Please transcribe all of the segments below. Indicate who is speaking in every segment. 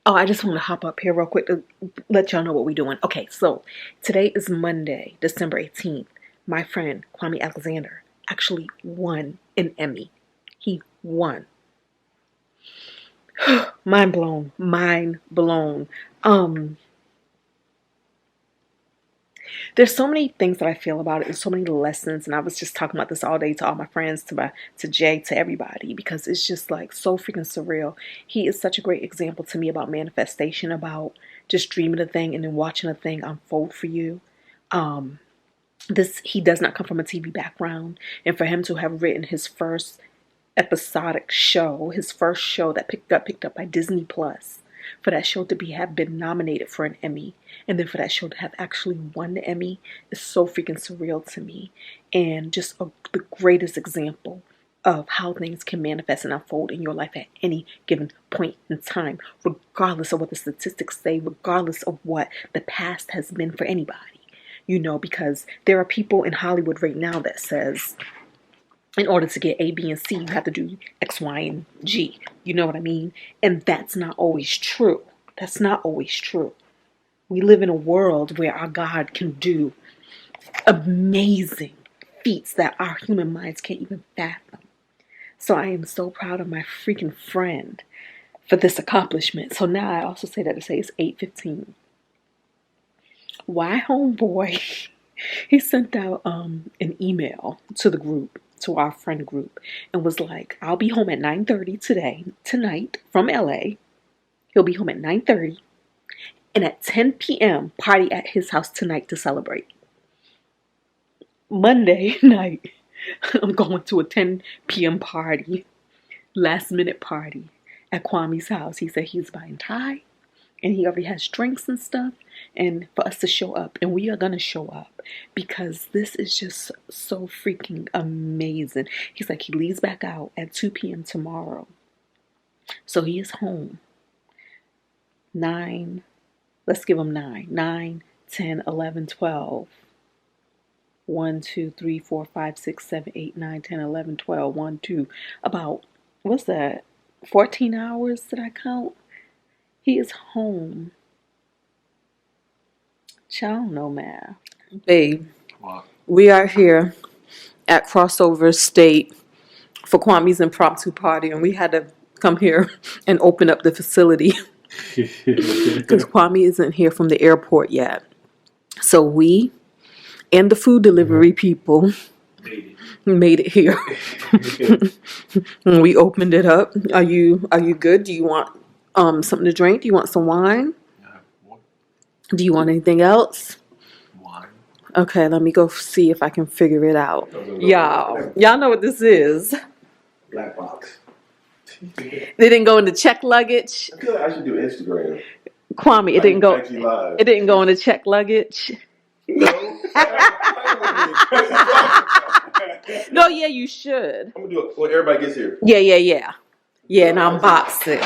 Speaker 1: Oh, I just want to hop up here real quick to let y'all know what we're doing. Okay, so today is Monday, December 18th. My friend, Kwame Alexander, actually won an Emmy. He won. Mind blown. Mind blown. There's so many things that I feel about it. There's so many lessons, and I was just talking about this all day to all my friends, to Jay, to everybody, because it's just like so freaking surreal. He is such a great example to me about manifestation, about just dreaming a thing and then watching a thing unfold for you. He does not come from a TV background, and for him to have written his first episodic show, his first show that got picked up by Disney Plus, for that show to have been nominated for an Emmy, and then for that show to have actually won the Emmy, is so freaking surreal to me, and just the greatest example of how things can manifest and unfold in your life at any given point in time, regardless of what the statistics say, regardless of what the past has been for anybody. You know, because there are people in Hollywood right now that says, in order to get A, B, and C, you have to do X, Y, and G. You know what I mean? And that's not always true. That's not always true. We live in a world where our God can do amazing feats that our human minds can't even fathom. So I am so proud of my freaking friend for this accomplishment. So now I also say that to say it's 8:15. Why, homeboy? He sent out an email to the group, to our friend group, and was like, I'll be home at 9:30 tonight from LA. He'll be home at 9:30, and at 10 p.m. party at his house tonight to celebrate. Monday night, I'm going to a 10 p.m. party, last minute party at Kwame's house. He said he's buying Thai, and he already has drinks and stuff, and for us to show up, and we are going to show up, because this is just so freaking amazing. He's like, he leaves back out at 2 p.m. tomorrow, so he is home 9, let's give him 9, 10, 11, 12, 1, 2, 3, 4, 5, 6, 7, 8, 9, 10, 11, 12, 1, 2, about, what's that, 14 hours, did I count? He is home. Child, no math. Babe, wow. We are here at Crossover State for Kwame's impromptu party, and we had to come here and open up the facility because Kwame isn't here from the airport yet. So we and the food delivery people made it here. We opened it up. Are you good? Do you want something to drink? Do you want some wine? Do you want anything else? Wine. Okay, let me go see if I can figure it out. Y'all know what this is.
Speaker 2: Black box.
Speaker 1: They didn't go into check luggage.
Speaker 2: I feel like I should do Instagram.
Speaker 1: Kwame, it didn't go. It didn't go into check luggage.
Speaker 2: No.
Speaker 1: No, yeah, you should.
Speaker 2: I'm gonna do it when everybody gets here.
Speaker 1: Yeah. Yeah, and unbox it.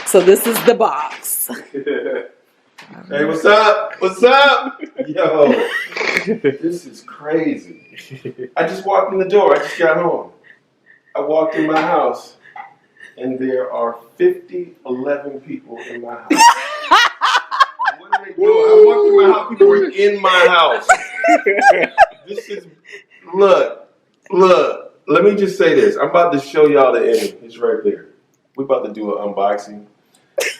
Speaker 1: So this is the box.
Speaker 2: Hey, what's up? What's up? Yo, this is crazy. I just walked in the door. I just got home. I walked in my house, and there are 11 people in my house. What are they doing? I walked in my house. People were in my house. This is, look. Let me just say this. I'm about to show y'all the Emmy. It's right there. We're about to do an unboxing.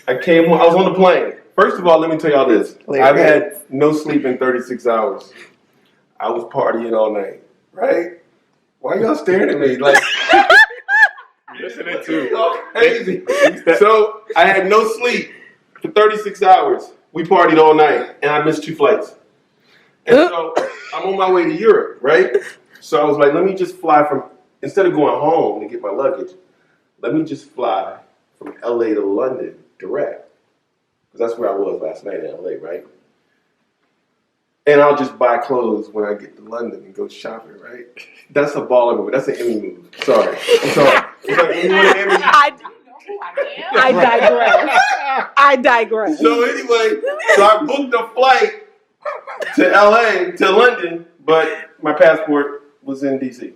Speaker 2: I came home. I was on the plane. First of all, let me tell y'all this. I've had no sleep in 36 hours. I was partying all night, right? Why y'all staring at me? Like, listening to y'all crazy. So I had no sleep for 36 hours. We partied all night, and I missed 2 flights. And so I'm on my way to Europe, right? So I was like, let me just fly from, instead of going home to get my luggage, let me just fly from LA to London direct. Because that's where I was last night in LA, right? And I'll just buy clothes when I get to London and go shopping, right? That's a baller move. That's an Emmy move. Sorry. It's like, you want an Emmy?
Speaker 1: I digress.
Speaker 2: So anyway, I booked a flight to LA, to London, but my passport was in DC.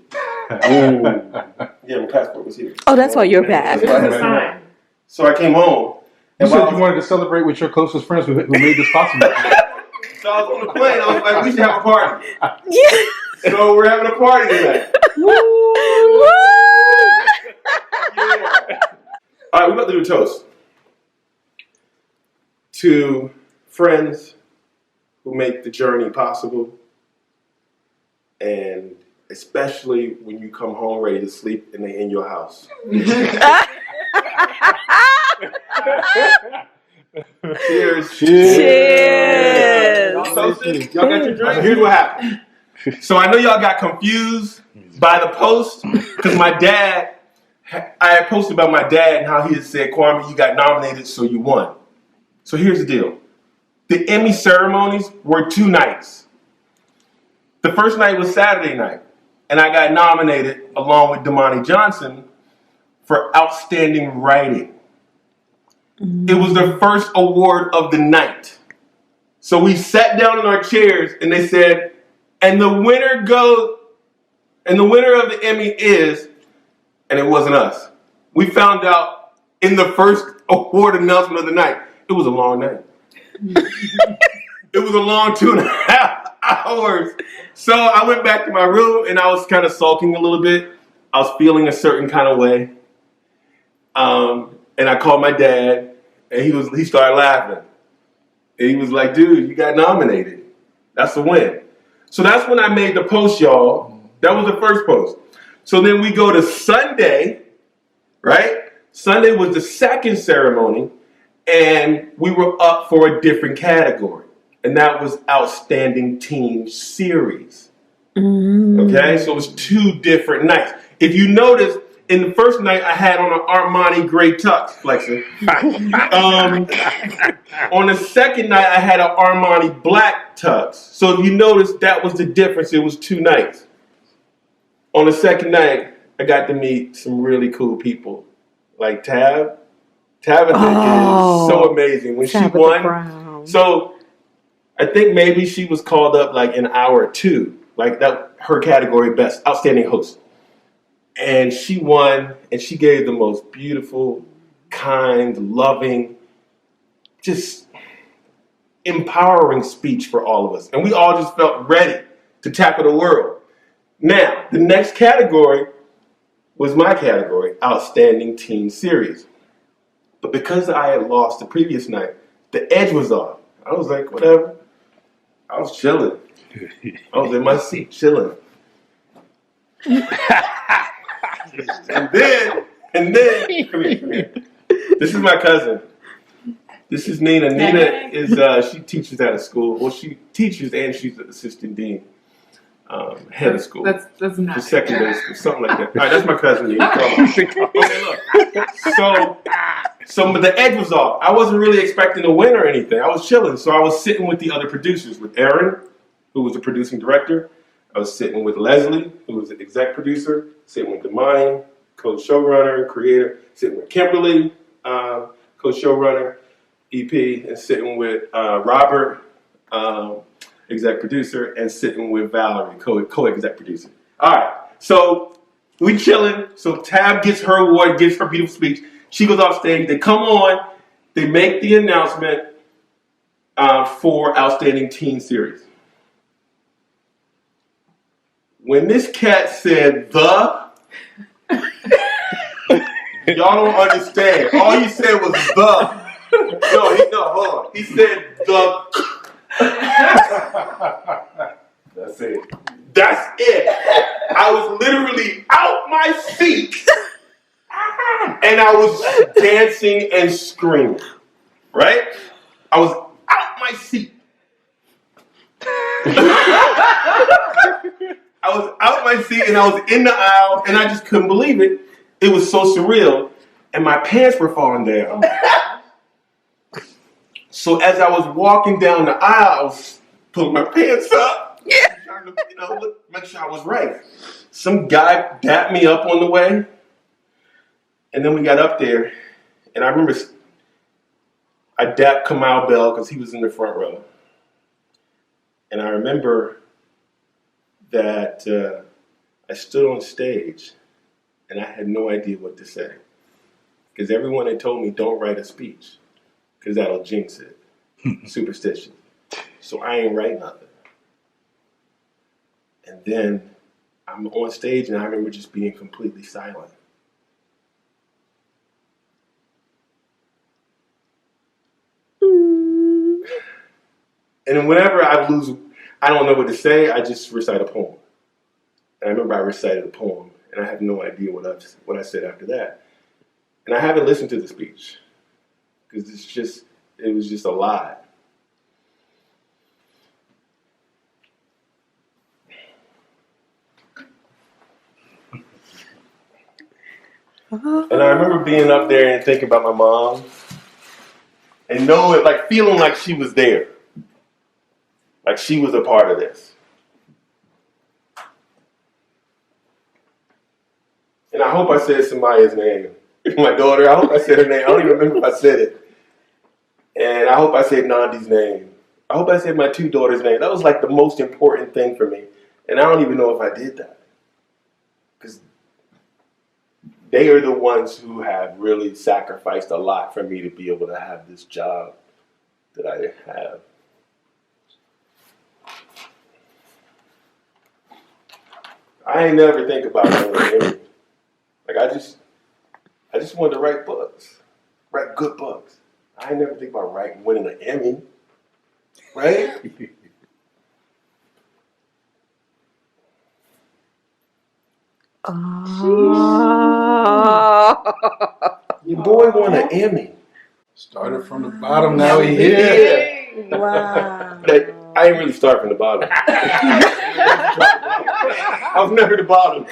Speaker 2: Yeah, my passport was here.
Speaker 1: Oh, that's why you're bad.
Speaker 2: So I came home,
Speaker 3: You said you wanted to celebrate with your closest friends who made this possible.
Speaker 2: So I was on the plane. I was like, we should have a party.
Speaker 1: Yeah.
Speaker 2: So we're having a party tonight. Woo! Yeah. All right, we're about to do a toast to friends who make the journey possible, and especially when you come home ready to sleep and they're in your house. Cheers.
Speaker 1: Cheers.
Speaker 2: Y'all toasted? Y'all got your drink? So here's what happened. So I know y'all got confused by the post because my dad, I had posted about my dad and how he had said, Kwame, you got nominated, so you won. So here's the deal. The Emmy ceremonies were 2 nights. The first night was Saturday night, and I got nominated along with Damani Johnson for Outstanding Writing. It was the first award of the night. So we sat down in our chairs and they said, and the winner of the Emmy is, and it wasn't us. We found out in the first award announcement of the night. It was a long night. It was a long 2.5 hours. So I went back to my room and I was kind of sulking a little bit. I was feeling a certain kind of way. And I called my dad. And he started laughing. And he was like, dude, you got nominated. That's a win. So that's when I made the post, y'all. That was the first post. So then we go to Sunday, right? Sunday was the second ceremony. And we were up for a different category. And that was Outstanding Teen Series. Okay? So it was 2 different nights. If you notice, in the first night, I had on an Armani gray tux, flexing. On the second night, I had an Armani black tux. So if you notice, that was the difference. It was 2 nights. On the second night, I got to meet some really cool people, like Tab. Tabitha is so amazing. When Tabitha she won, Brown. So I think maybe she was called up like an hour or 2, like that her category best outstanding host. And she won, and she gave the most beautiful, kind, loving, just empowering speech for all of us. And we all just felt ready to tackle the world. Now, the next category was my category, Outstanding Teen Series. But because I had lost the previous night, the edge was off. I was like, whatever. I was chilling. I was in my seat chilling. And then, come here. This is my cousin. This is Nina. Nina is, she teaches at a school. Well, she teaches and she's an assistant dean, head of school. That's nice. For secondary school, something like that. All right, that's my cousin Nina. Okay, look. So the edge was off. I wasn't really expecting to win or anything. I was chilling. So I was sitting with the other producers, with Aaron, who was the producing director. I was sitting with Leslie, who was the exec producer, sitting with Damani, co-showrunner, creator, sitting with Kimberly, co-showrunner, EP, and sitting with Robert, exec producer, and sitting with Valerie, co-exec producer. All right, so we chilling. So Tab gets her award, gives her beautiful speech. She goes off stage. They come on. They make the announcement for Outstanding Teen Series. When this cat said y'all don't understand. All he said was the. No, hold on. He said the. That's it. That's it. I was literally out my seat. And I was dancing and screaming. Right? I was out my seat. I was out my seat and I was in the aisle and I just couldn't believe it. It was so surreal. And my pants were falling down. So as I was walking down the aisle, I was pulling my pants up. Yeah. Trying to, make sure I was right. Some guy dapped me up on the way. And then we got up there. And I remember I dapped Kamal Bell because he was in the front row. And I remember that I stood on stage and I had no idea what to say. Because everyone had told me, don't write a speech. because that'll jinx it. Superstition. So I ain't write nothing. And then I'm on stage and I remember just being completely silent. And then whenever I don't know what to say, I just recite a poem. And I remember I recited a poem, and I have no idea what I said after that. And I haven't listened to the speech, because it was just a lie. And I remember being up there and thinking about my mom, and knowing, like, feeling like she was there. Like she was a part of this. And I hope I said Samaya's name. My daughter, I hope I said her name. I don't even remember if I said it. And I hope I said Nandi's name. I hope I said my two daughters' name. That was like the most important thing for me. And I don't even know if I did that. Because they are the ones who have really sacrificed a lot for me to be able to have this job that I have. I ain't never think about it. Like I just wanted to write books, write good books. I ain't never think about winning an Emmy, right? Your boy won an Emmy.
Speaker 3: Started from the bottom, now he here.
Speaker 2: Yeah.
Speaker 1: Wow.
Speaker 2: Like, I ain't really start from the bottom. I was never the bottom.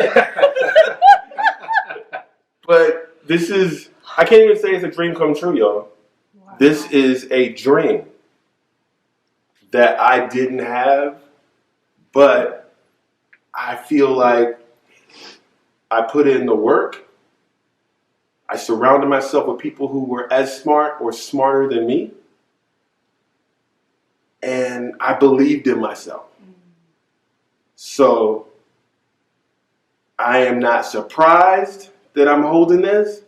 Speaker 2: But this is, I can't even say it's a dream come true, y'all. Wow. This is a dream that I didn't have, but I feel like I put in the work. I surrounded myself with people who were as smart or smarter than me. And I believed in myself. So I am not surprised that I'm holding this,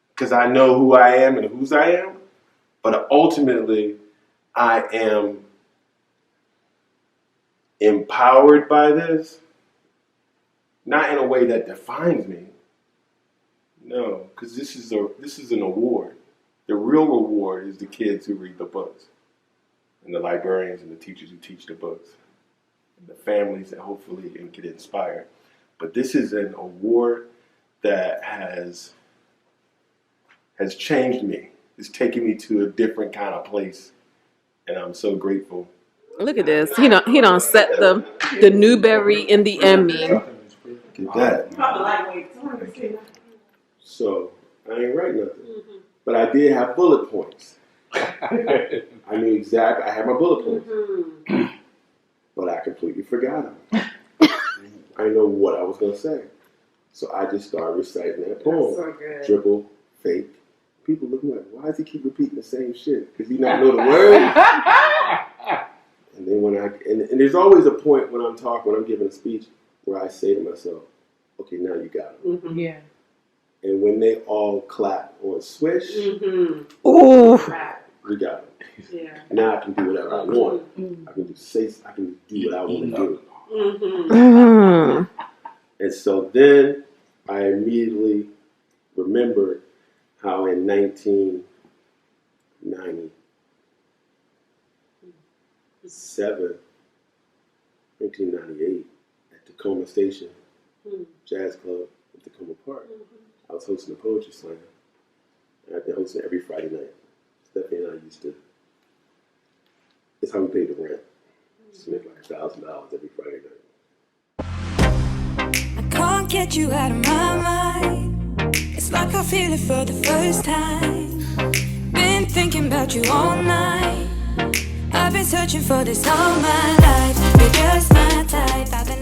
Speaker 2: because I know who I am and whose I am. But ultimately, I am empowered by this, not in a way that defines me. No, because this is an award. The real reward is the kids who read the books, and the librarians and the teachers who teach the books, and the families that hopefully get inspired. But this is an award that has changed me. It's taken me to a different kind of place, and I'm so grateful.
Speaker 1: Look at this. He don't set the Newbery in the Emmy.
Speaker 2: Look at that. So I ain't write nothing, but I did have bullet points. I knew exactly. I had my bullet points, but I completely forgot them. I didn't know what I was gonna say, so I just started reciting that poem. So dribble, fake. People looking like, why does he keep repeating the same shit? Because he not know the words. And then and there's always a point when I'm giving a speech, where I say to myself, okay, now you got it.
Speaker 1: Mm-hmm. Yeah.
Speaker 2: And when they all clap on swish,
Speaker 1: ooh,
Speaker 2: we got it.
Speaker 1: Yeah.
Speaker 2: Now I can do whatever I want. I can do what I want to do. And so then I immediately remembered how in 1998, at Tacoma Station Jazz Club at Tacoma Park, I was hosting a poetry slam. I've been hosting every Friday night. Stephanie and I it's how we paid the rent. Just make like $1,000 every Friday night.
Speaker 4: I can't get you out of my mind. It's like I feel it for the first time. Been thinking about you all night. I've been searching for this all my life. You're just my type. I've been